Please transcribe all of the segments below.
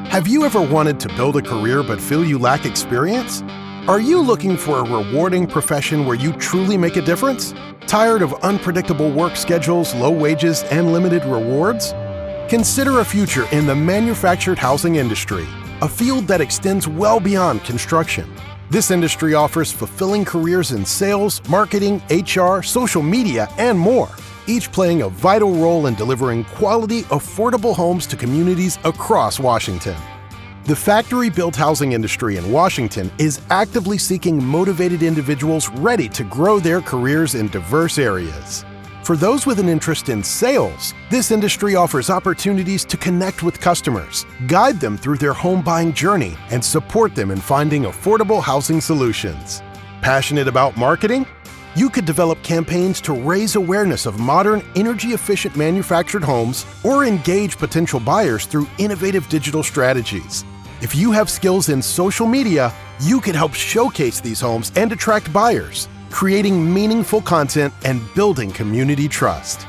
Have you ever wanted to build a career but feel you lack experience? Are you looking for a rewarding profession where you truly make a difference? Tired of unpredictable work schedules, low wages, and limited rewards? Consider a future in the manufactured housing industry, a field that extends well beyond construction. This industry offers fulfilling careers in sales, marketing, HR, social media, and more, each playing a vital role in delivering quality, affordable homes to communities across Washington. The factory-built housing industry in Washington is actively seeking motivated individuals ready to grow their careers in diverse areas. For those with an interest in sales, this industry offers opportunities to connect with customers, guide them through their home buying journey, and support them in finding affordable housing solutions. Passionate about marketing? You could develop campaigns to raise awareness of modern, energy-efficient manufactured homes or engage potential buyers through innovative digital strategies. If you have skills in social media, you could help showcase these homes and attract buyers, creating meaningful content and building community trust.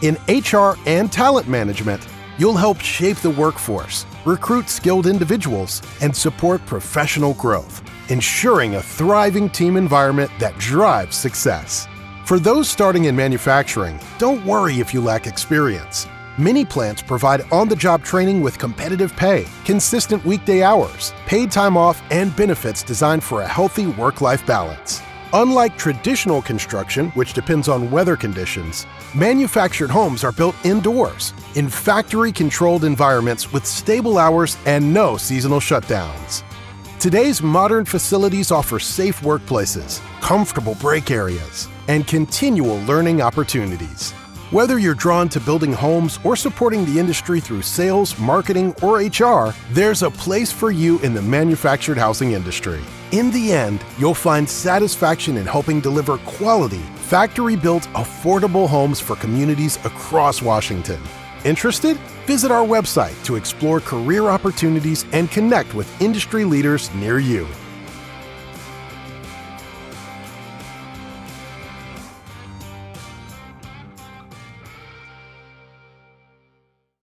In HR and talent management, you'll help shape the workforce, recruit skilled individuals, and support professional growth, ensuring a thriving team environment that drives success. For those starting in manufacturing, don't worry if you lack experience. Many plants provide on-the-job training with competitive pay, consistent weekday hours, paid time off, and benefits designed for a healthy work-life balance. Unlike traditional construction, which depends on weather conditions, manufactured homes are built indoors, in factory-controlled environments with stable hours and no seasonal shutdowns. Today's modern facilities offer safe workplaces, comfortable break areas, and continual learning opportunities. Whether you're drawn to building homes or supporting the industry through sales, marketing, or HR, there's a place for you in the manufactured housing industry. In the end, you'll find satisfaction in helping deliver quality, factory-built, affordable homes for communities across Washington. Interested? Visit our website to explore career opportunities and connect with industry leaders near you.